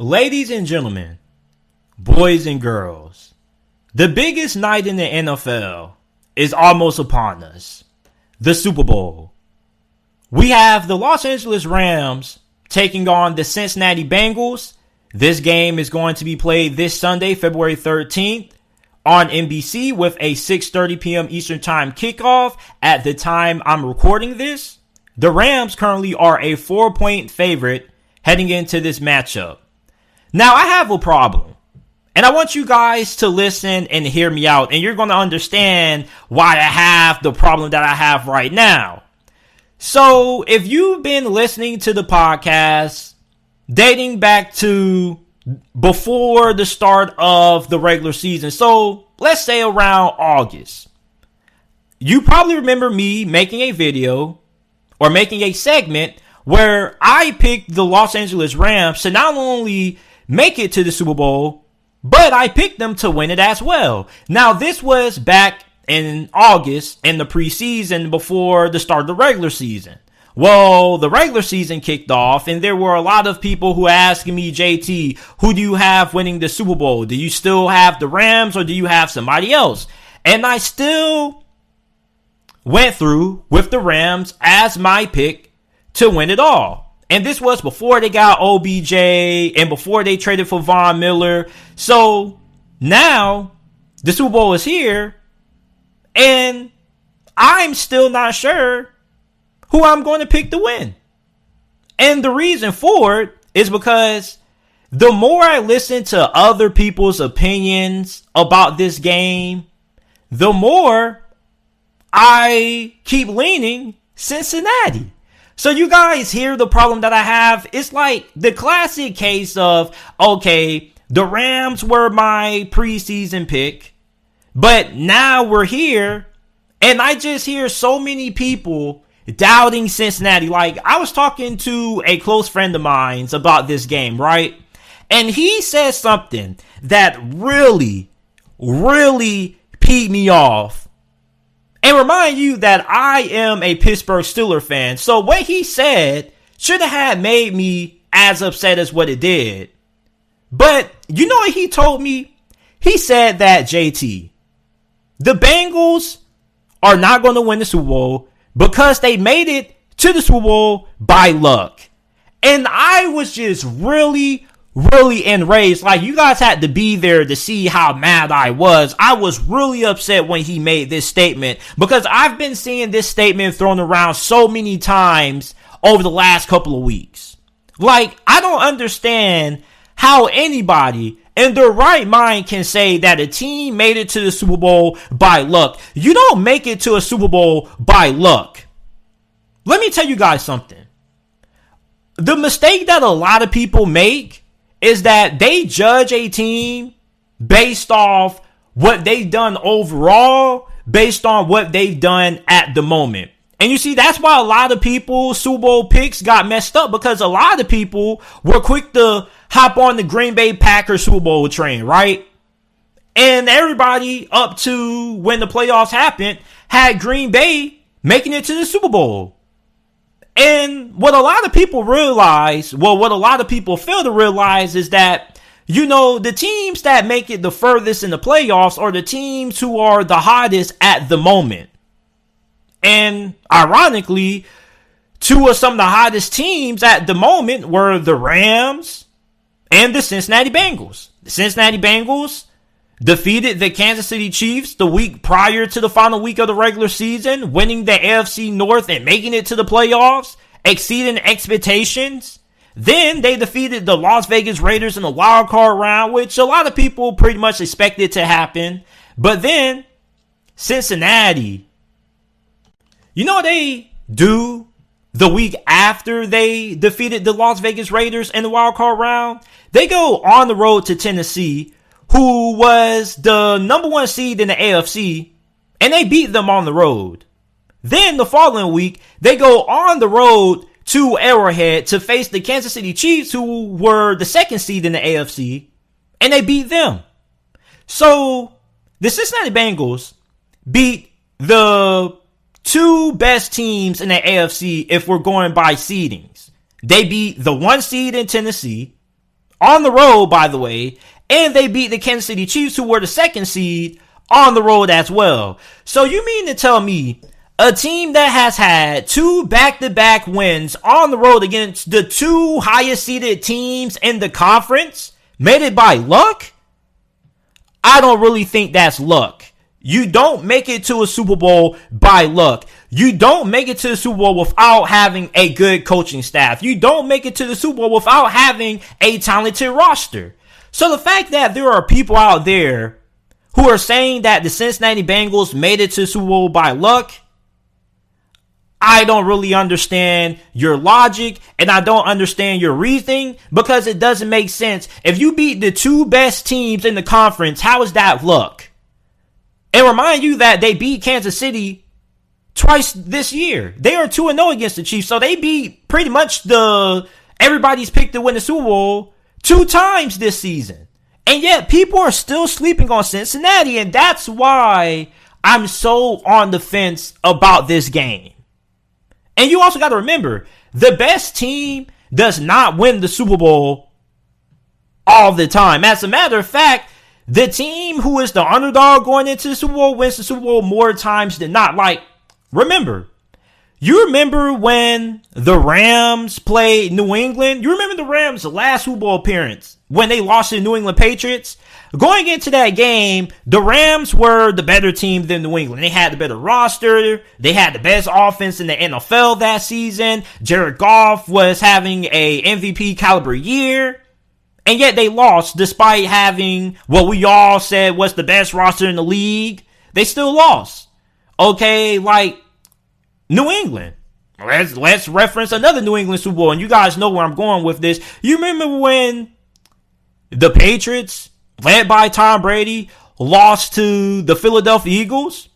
Ladies and gentlemen, boys and girls, the biggest night in the NFL is almost upon us. The Super Bowl. We have the Los Angeles Rams taking on the Cincinnati Bengals. This game is going to be played this Sunday, February 13th on NBC with a 6:30 p.m. Eastern Time kickoff. At the time I'm recording this, the Rams currently are a 4-point favorite heading into this matchup. Now, I have a problem, and I want you guys to listen and hear me out, and you're going to understand why I have the problem that I have right now. So, if you've been listening to the podcast dating back to before the start of the regular season, so let's say around August, you probably remember me making a video or making a segment where I picked the Los Angeles Rams to not only make it to the Super Bowl, but I picked them to win it as well. Now, this was back in August in the preseason before the start of the regular season. Well, the regular season kicked off, and there were a lot of people who asked me, JT, who do you have winning the Super Bowl? Do you still have the Rams or do you have somebody else? And I still went through with the Rams as my pick to win it all. And this was before they got OBJ and before they traded for Von Miller. So now the Super Bowl is here, and I'm still not sure who I'm going to pick to win. And the reason for it is because the more I listen to other people's opinions about this game, the more I keep leaning Cincinnati. So you guys hear the problem that I have? It's like the classic case of, okay, the Rams were my preseason pick, but now we're here, and I just hear so many people doubting Cincinnati. Like, I was talking to a close friend of mine about this game, right? And he said something that really peed me off. And remind you that I am a Pittsburgh Steelers fan. So what he said should have made me as upset as what it did. But you know what he told me? He said that, JT, the Bengals are not going to win the Super Bowl because they made it to the Super Bowl by luck. And I was just really enraged. Like, you guys had to be there to see how mad I was. I was really upset when he made this statement because I've been seeing this statement thrown around so many times over the last couple of weeks. Like, I don't understand how anybody in their right mind can say that a team made it to the Super Bowl by luck. You don't make it to a Super Bowl by luck. Let me tell you guys something. The mistake that a lot of people make is that they judge a team based off what they've done overall, based on what they've done at the moment. And you see, that's why a lot of people's Super Bowl picks got messed up, because a lot of people were quick to hop on the Green Bay Packers Super Bowl train, right? And everybody up to when the playoffs happened had Green Bay making it to the Super Bowl. And what a lot of people realize, well, what a lot of people fail to realize is that, you know, the teams that make it the furthest in the playoffs are the teams who are the hottest at the moment. And ironically, two of some of the hottest teams at the moment were the Rams and the Cincinnati Bengals. The Cincinnati Bengals defeated the Kansas City Chiefs the week prior to the final week of the regular season, winning the AFC North and making it to the playoffs, exceeding expectations. Then they defeated the Las Vegas Raiders in the wild card round, which a lot of people pretty much expected to happen. But then Cincinnati, you know what they do the week after they defeated the Las Vegas Raiders in the wild card round? They go on the road to Tennessee, who was the number one seed in the AFC, and they beat them on the road. Then the following week, they go on the road to Arrowhead to face the Kansas City Chiefs, who were the second seed in the AFC, and they beat them. So the Cincinnati Bengals beat the two best teams in the AFC if we're going by seedings. They beat the one seed in Tennessee on the road, by the way, and they beat the Kansas City Chiefs, who were the 2nd seed, on the road as well. So you mean to tell me a team that has had 2 back-to-back wins on the road against the 2 highest seeded teams in the conference made it by luck? I don't really think that's luck. You don't make it to a Super Bowl by luck. You don't make it to the Super Bowl without having a good coaching staff. You don't make it to the Super Bowl without having a talented roster. So the fact that there are people out there who are saying that the Cincinnati Bengals made it to the Super Bowl by luck, I don't really understand your logic, and I don't understand your reasoning, because it doesn't make sense. If you beat the 2 best teams in the conference, how is that luck? And remind you that they beat Kansas City twice this year. They are 2-0 against the Chiefs, so they beat pretty much everybody's picked to win the Super Bowl 2 times this season. And yet people are still sleeping on Cincinnati, and that's why I'm so on the fence about this game. And you also got to remember, the best team does not win the Super Bowl all the time. As a matter of fact, the team who is the underdog going into the Super Bowl wins the Super Bowl more times than not. Like, you remember when the Rams played New England? You remember the Rams' last Super Bowl appearance when they lost to the New England Patriots? Going into that game, the Rams were the better team than New England. They had the better roster. They had the best offense in the NFL that season. Jared Goff was having a MVP caliber year. And yet they lost despite having what we all said was the best roster in the league. They still lost. Okay, like New England. Let's reference another New England Super Bowl, and you guys know where I'm going with this. You remember when the Patriots, led by Tom Brady, lost to the Philadelphia Eagles?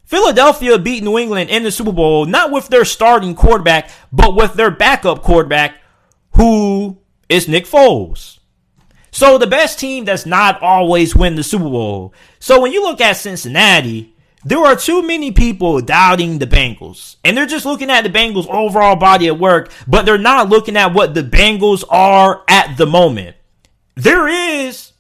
Philadelphia beat New England in the Super Bowl, not with their starting quarterback, but with their backup quarterback, who is Nick Foles. So the best team does not always win the Super Bowl. So when you look at Cincinnati, there are too many people doubting the Bengals. And they're just looking at the Bengals' overall body of work, but they're not looking at what the Bengals are at the moment. There is,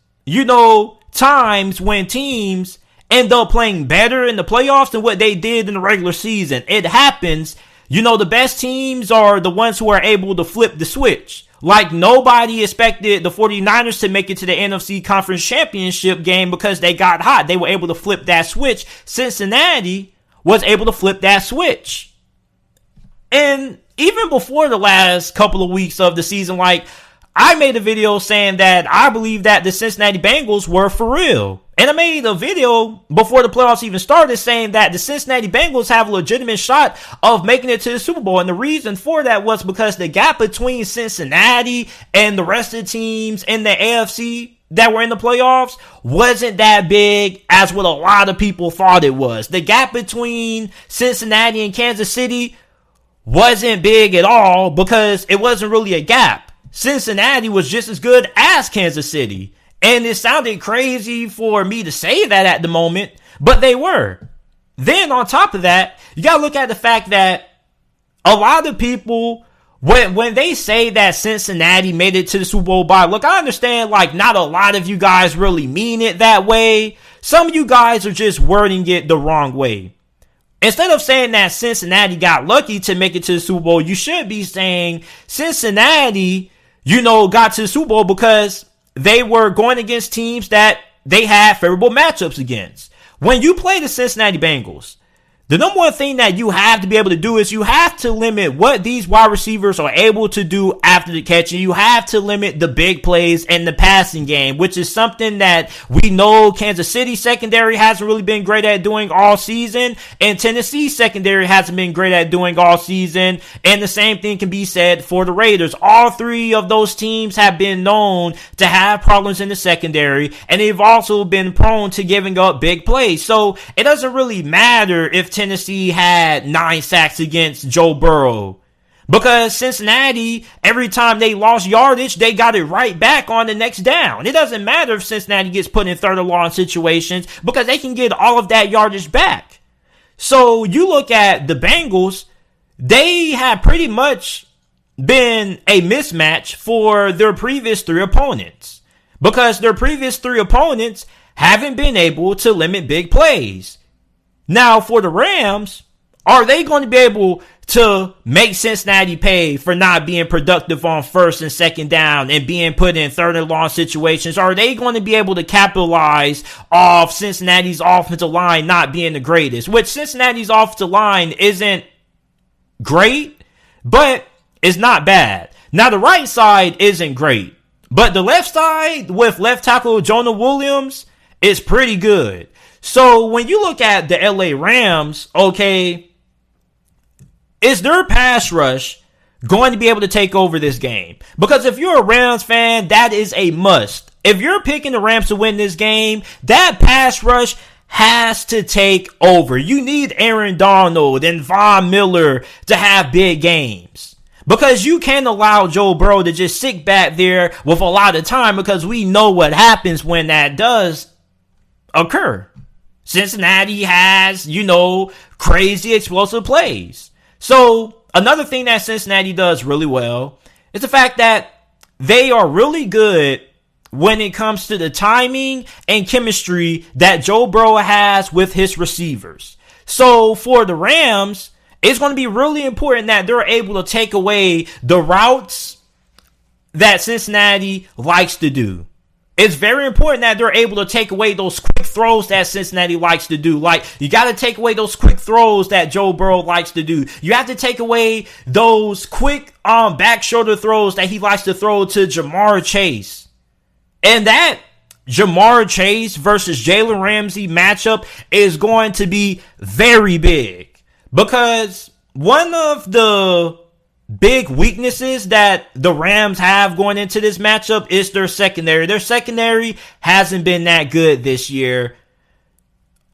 times when teams end up playing better in the playoffs than what they did in the regular season. It happens. The best teams are the ones who are able to flip the switch. Like, nobody expected the 49ers to make it to the NFC Conference Championship game because they got hot. They were able to flip that switch. Cincinnati was able to flip that switch. And even before the last couple of weeks of the season, I made a video saying that I believe that the Cincinnati Bengals were for real. And I made a video before the playoffs even started saying that the Cincinnati Bengals have a legitimate shot of making it to the Super Bowl. And the reason for that was because the gap between Cincinnati and the rest of the teams in the AFC that were in the playoffs wasn't that big as what a lot of people thought it was. The gap between Cincinnati and Kansas City wasn't big at all because it wasn't really a gap. Cincinnati was just as good as Kansas City. And it sounded crazy for me to say that at the moment, but they were. Then on top of that, you got to look at the fact that a lot of people, when they say that Cincinnati made it to the Super Bowl by, look, I understand not a lot of you guys really mean it that way. Some of you guys are just wording it the wrong way. Instead of saying that Cincinnati got lucky to make it to the Super Bowl, you should be saying Cincinnati, got to the Super Bowl because they were going against teams that they had favorable matchups against. When you play the Cincinnati Bengals, the number one thing that you have to be able to do is you have to limit what these wide receivers are able to do after the catch, and you have to limit the big plays and the passing game, which is something that we know Kansas City secondary hasn't really been great at doing all season, and Tennessee secondary hasn't been great at doing all season, and the same thing can be said for the Raiders. All three of those teams have been known to have problems in the secondary, and they've also been prone to giving up big plays. So it doesn't really matter if Tennessee had 9 sacks against Joe Burrow, because Cincinnati, every time they lost yardage, they got it right back on the next down. It doesn't matter if Cincinnati gets put in third and long situations because they can get all of that yardage back. So you look at the Bengals, they had pretty much been a mismatch for their previous three opponents, because their previous three opponents haven't been able to limit big plays. Now, for the Rams, are they going to be able to make Cincinnati pay for not being productive on first and second down and being put in third and long situations? Are they going to be able to capitalize off Cincinnati's offensive line not being the greatest? Which Cincinnati's offensive line isn't great, but it's not bad. Now, the right side isn't great, but the left side with left tackle Jonah Williams is pretty good. So when you look at the LA Rams, okay, is their pass rush going to be able to take over this game? Because if you're a Rams fan, that is a must. If you're picking the Rams to win this game, that pass rush has to take over. You need Aaron Donald and Von Miller to have big games, because you can't allow Joe Burrow to just sit back there with a lot of time, because we know what happens when that does occur. Cincinnati has, crazy explosive plays. So another thing that Cincinnati does really well is the fact that they are really good when it comes to the timing and chemistry that Joe Burrow has with his receivers. So for the Rams, it's going to be really important that they're able to take away the routes that Cincinnati likes to do. It's very important that they're able to take away those quick throws that Cincinnati likes to do. Like, you got to take away those quick throws that Joe Burrow likes to do. You have to take away those quick back shoulder throws that he likes to throw to Jamar Chase. And that Jamar Chase versus Jalen Ramsey matchup is going to be very big, because one of the big weaknesses that the Rams have going into this matchup is their secondary. Their secondary hasn't been that good this year.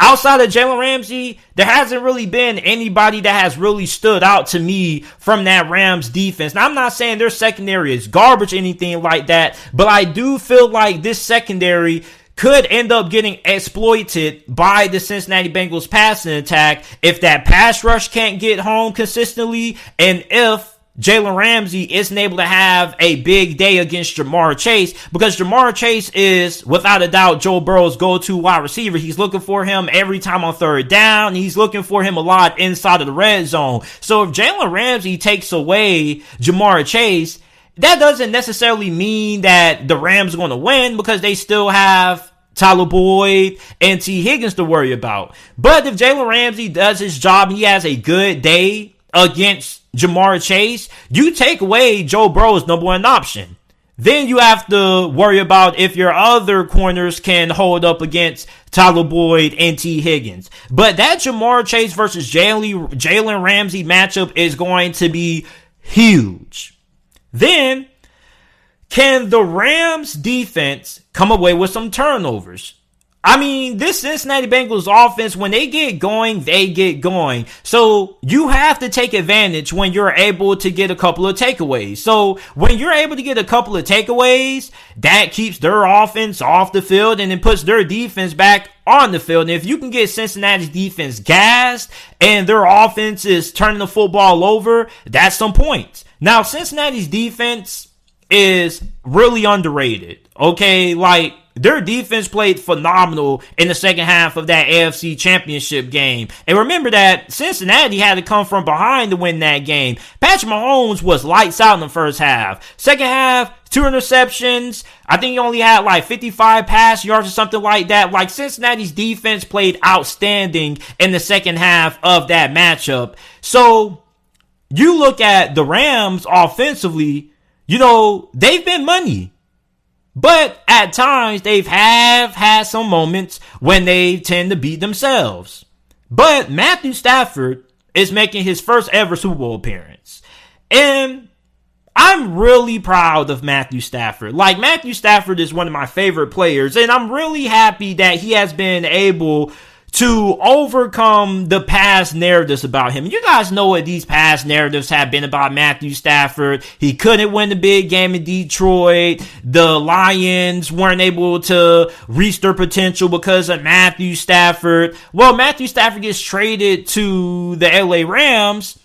Outside of Jalen Ramsey, there hasn't really been anybody that has really stood out to me from that Rams defense. Now, I'm not saying their secondary is garbage or anything like that, but I do feel like this secondary could end up getting exploited by the Cincinnati Bengals passing attack if that pass rush can't get home consistently, and if Jalen Ramsey isn't able to have a big day against Jamar Chase, because Jamar Chase is, without a doubt, Joe Burrow's go-to wide receiver. He's looking for him every time on third down. He's looking for him a lot inside of the red zone. So if Jalen Ramsey takes away Jamar Chase, that doesn't necessarily mean that the Rams are going to win, because they still have Tyler Boyd and T. Higgins to worry about. But if Jalen Ramsey does his job and he has a good day against Jamar Chase, you take away Joe Burrow's number one option. Then you have to worry about if your other corners can hold up against Tyler Boyd and T. Higgins. But that Jamar Chase versus Jalen Ramsey matchup is going to be huge. Then, can the Rams defense come away with some turnovers? I mean, this Cincinnati Bengals offense, when they get going, they get going. So you have to take advantage when you're able to get a couple of takeaways. So when you're able to get a couple of takeaways, that keeps their offense off the field and it puts their defense back on the field. And if you can get Cincinnati's defense gassed and their offense is turning the football over, that's some points. Now, Cincinnati's defense is really underrated. Okay, like, their defense played phenomenal in the second half of that AFC Championship game. And remember that Cincinnati had to come from behind to win that game. Patrick Mahomes was lights out in the first half. Second half, 2 interceptions. I think he only had like 55 pass yards or something like that. Like, Cincinnati's defense played outstanding in the second half of that matchup. So, you look at the Rams offensively, they've been money. But at times, they've had some moments when they tend to beat themselves. But Matthew Stafford is making his first ever Super Bowl appearance. And I'm really proud of Matthew Stafford. Like, Matthew Stafford is one of my favorite players. And I'm really happy that he has been able to overcome the past narratives about him. You guys know what these past narratives have been about Matthew Stafford. He couldn't win the big game in Detroit. The Lions weren't able to reach their potential because of Matthew Stafford. Well, Matthew Stafford gets traded to the LA Rams,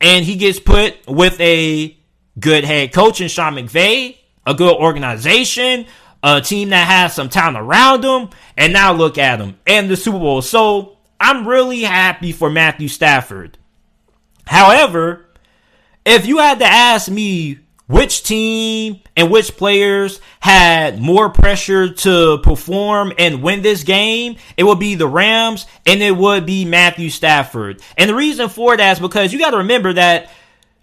and he gets put with a good head coach in Sean McVay, a good organization, a team that has some talent around them, and now look at them in the Super Bowl. So I'm really happy for Matthew Stafford. However, if you had to ask me which team and which players had more pressure to perform and win this game, it would be the Rams and it would be Matthew Stafford. And the reason for that is because you got to remember that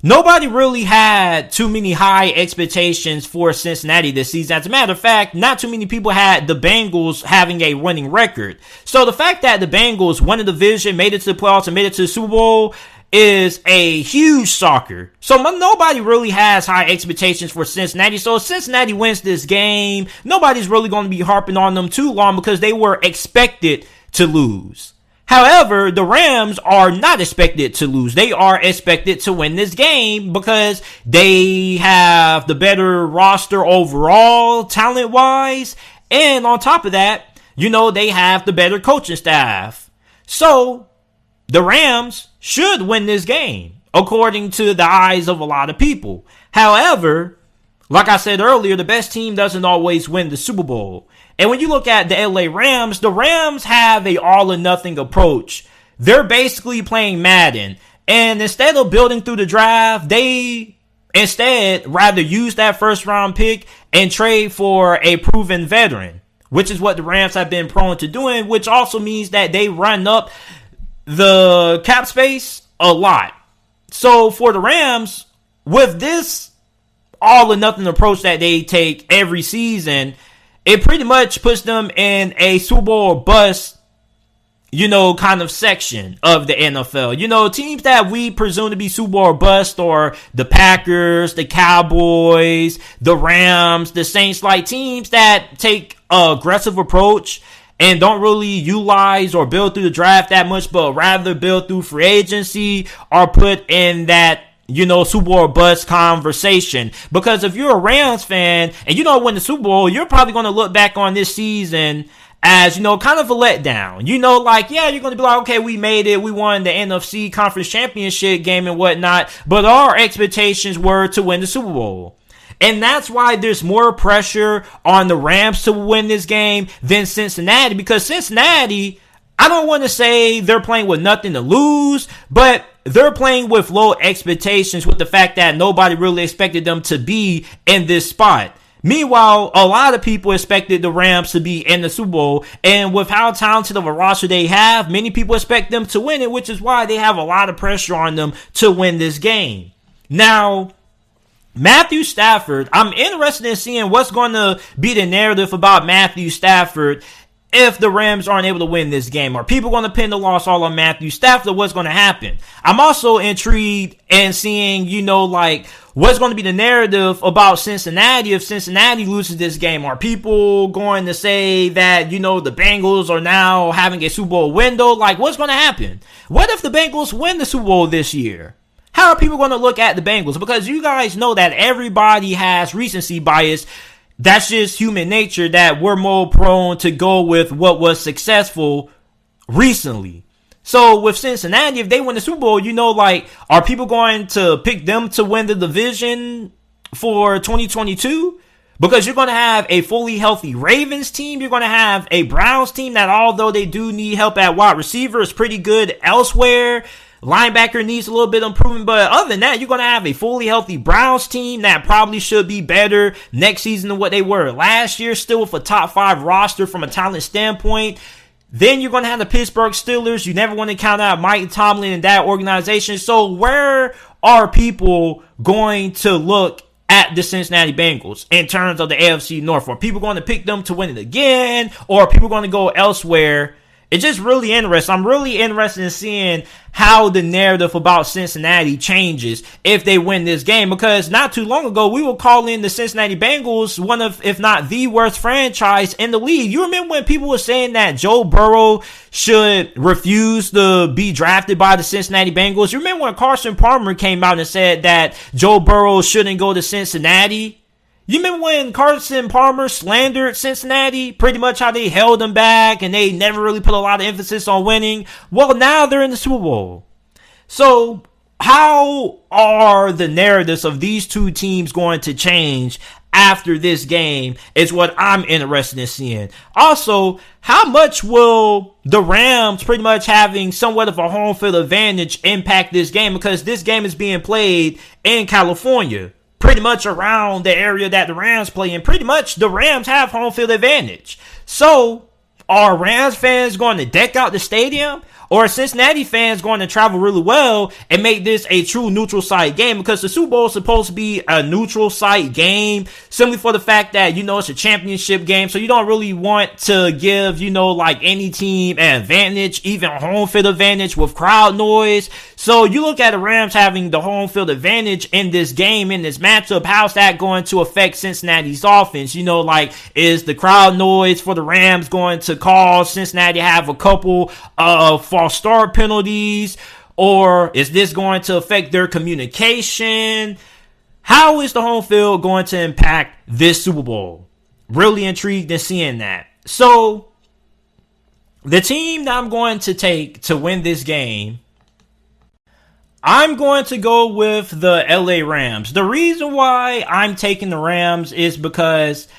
nobody really had too many high expectations for Cincinnati this season. As a matter of fact, not too many people had the Bengals having a winning record. So the fact that the Bengals won the division, made it to the playoffs, and made it to the Super Bowl is a huge shocker. So nobody really has high expectations for Cincinnati. So if Cincinnati wins this game, nobody's really going to be harping on them too long because they were expected to lose. However, the Rams are not expected to lose. They are expected to win this game because they have the better roster overall, talent-wise. And on top of that, they have the better coaching staff. So the Rams should win this game, according to the eyes of a lot of people. However, like I said earlier, the best team doesn't always win the Super Bowl. And when you look at the LA Rams, the Rams have a all or nothing approach. They're basically playing Madden. And instead of building through the draft, they instead rather use that first round pick and trade for a proven veteran, which is what the Rams have been prone to doing, which also means that they run up the cap space a lot. So for the Rams, with this all or nothing approach that they take every season, it pretty much puts them in a Super Bowl or bust, kind of section of the NFL. Teams that we presume to be Super Bowl or bust are the Packers, the Cowboys, the Rams, the Saints, like teams that take an aggressive approach and don't really utilize or build through the draft that much, but rather build through free agency or put in that, Super Bowl or bust conversation. Because if you're a Rams fan and you don't win the Super Bowl, you're probably going to look back on this season as, kind of a letdown. You're going to be like, okay, we made it. We won the NFC Conference Championship game and whatnot. But our expectations were to win the Super Bowl. And that's why there's more pressure on the Rams to win this game than Cincinnati. Because Cincinnati, I don't want to say they're playing with nothing to lose, but they're playing with low expectations with the fact that nobody really expected them to be in this spot. Meanwhile, a lot of people expected the Rams to be in the Super Bowl, and with how talented of a roster they have, many people expect them to win it, which is why they have a lot of pressure on them to win this game. Now, Matthew Stafford, I'm interested in seeing what's going to be the narrative about Matthew Stafford if the Rams aren't able to win this game. Are people going to pin the loss all on Matthew Stafford, or what's going to happen? I'm also intrigued in seeing, what's going to be the narrative about Cincinnati if Cincinnati loses this game. Are people going to say that, the Bengals are now having a Super Bowl window? What's going to happen? What if the Bengals win the Super Bowl this year? How are people going to look at the Bengals? Because you guys know that everybody has recency bias. That's just human nature, that we're more prone to go with what was successful recently. So with Cincinnati, if they win the Super Bowl, are people going to pick them to win the division for 2022? Because you're going to have a fully healthy Ravens team. You're going to have a Browns team that, although they do need help at wide receiver, is pretty good elsewhere. Linebacker needs a little bit of improvement, but other than that, you're going to have a fully healthy Browns team that probably should be better next season than what they were last year, still with a top 5 roster from a talent standpoint. Then you're going to have the Pittsburgh Steelers. You never want to count out Mike Tomlin and that organization. So where are people going to look at the Cincinnati Bengals in terms of the AFC North? Are people going to pick them to win it again, or are people going to go elsewhere? It's just really interesting. I'm really interested in seeing how the narrative about Cincinnati changes if they win this game. Because not too long ago, we were calling the Cincinnati Bengals one of, if not the worst franchise in the league. You remember when people were saying that Joe Burrow should refuse to be drafted by the Cincinnati Bengals? You remember when Carson Palmer came out and said that Joe Burrow shouldn't go to Cincinnati? You remember when Carson Palmer slandered Cincinnati? Pretty much how they held them back and they never really put a lot of emphasis on winning. Well, now they're in the Super Bowl. So how are the narratives of these two teams going to change after this game is what I'm interested in seeing. Also, how much will the Rams pretty much having somewhat of a home field advantage impact this game? Because this game is being played in California, pretty much around the area that the Rams play in. Pretty much the Rams have home field advantage. So, are Rams fans going to deck out the stadium? Or are Cincinnati fans going to travel really well and make this a true neutral site game? Because the Super Bowl is supposed to be a neutral site game, simply for the fact that, it's a championship game. So you don't really want to give, any team an advantage, even home field advantage with crowd noise. So you look at the Rams having the home field advantage in this game, in this matchup. How's that going to affect Cincinnati's offense? Is the crowd noise for the Rams going to cause Cincinnati to have a couple of false start penalties, or is this going to affect their communication? How is the home field going to impact this Super Bowl? Really intrigued in seeing that. So, the team that I'm going to take to win this game, I'm going to go with the LA Rams. The reason why I'm taking the Rams is because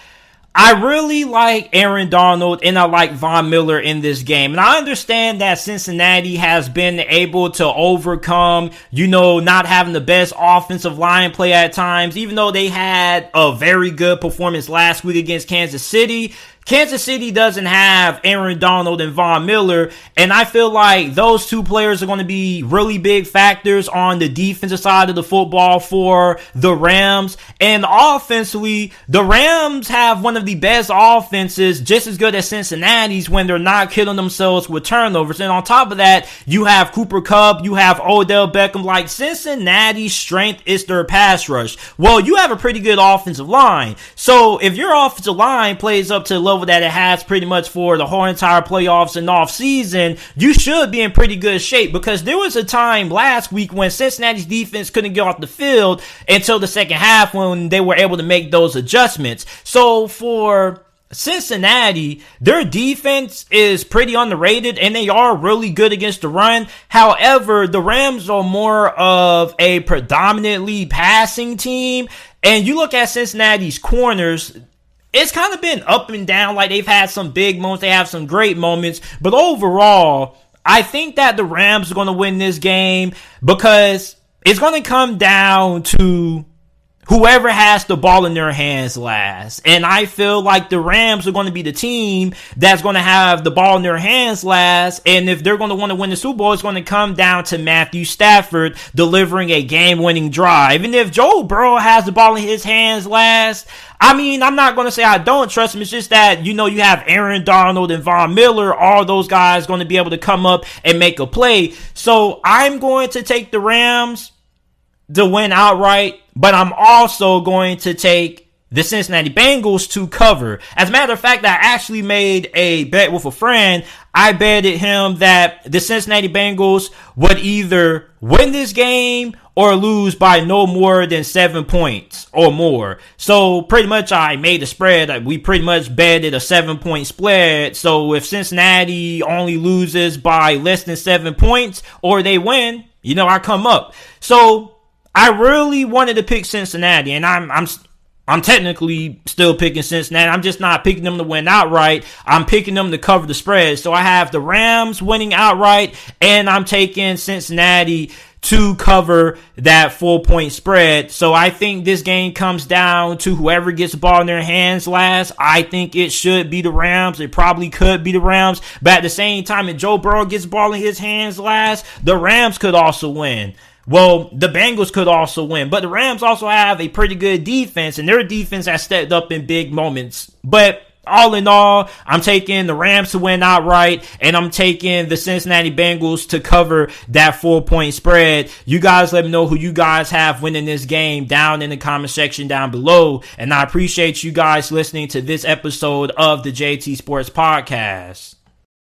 I really like Aaron Donald and I like Von Miller in this game. And I understand that Cincinnati has been able to overcome, not having the best offensive line play at times, even though they had a very good performance last week against Kansas City. Kansas City doesn't have Aaron Donald and Von Miller, and I feel like those two players are going to be really big factors on the defensive side of the football for the Rams. And offensively, the Rams have one of the best offenses, just as good as Cincinnati's, when they're not killing themselves with turnovers. And on top of that, you have Cooper Kupp, you have Odell Beckham. Like, Cincinnati's strength is their pass rush. Well, you have a pretty good offensive line. So if your offensive line plays up to the level that it has pretty much for the whole entire playoffs and off season, you should be in pretty good shape, because there was a time last week when Cincinnati's defense couldn't get off the field until the second half, when they were able to make those adjustments. So for Cincinnati, their defense is pretty underrated and they are really good against the run. However, the Rams are more of a predominantly passing team. And you look at Cincinnati's corners, it's kind of been up and down. Like, they've had some big moments, they have some great moments, but overall, I think that the Rams are going to win this game, because it's going to come down to whoever has the ball in their hands last. And I feel like the Rams are going to be the team that's going to have the ball in their hands last. And if they're going to want to win the Super Bowl, it's going to come down to Matthew Stafford delivering a game-winning drive. And if Joe Burrow has the ball in his hands last, I'm not going to say I don't trust him. It's just that, you have Aaron Donald and Von Miller, all those guys going to be able to come up and make a play. So I'm going to take the Rams to win outright, but I'm also going to take the Cincinnati Bengals to cover. As a matter of fact, I actually made a bet with a friend. I betted him that the Cincinnati Bengals would either win this game or lose by no more than 7 points or more. So pretty much I made a spread. We pretty much betted a 7-point spread. So if Cincinnati only loses by less than 7 points or they win, I come up. So I really wanted to pick Cincinnati, and I'm technically still picking Cincinnati. I'm just not picking them to win outright. I'm picking them to cover the spread. So I have the Rams winning outright, and I'm taking Cincinnati to cover that 4-point spread. So I think this game comes down to whoever gets the ball in their hands last. I think it should be the Rams. It probably could be the Rams. But at the same time, if Joe Burrow gets the ball in his hands last, the Rams could also win. Well, the Bengals could also win, but the Rams also have a pretty good defense, and their defense has stepped up in big moments. But all in all, I'm taking the Rams to win outright, and I'm taking the Cincinnati Bengals to cover that 4-point spread. You guys let me know who you guys have winning this game down in the comment section down below, and I appreciate you guys listening to this episode of the JT Sports Podcast.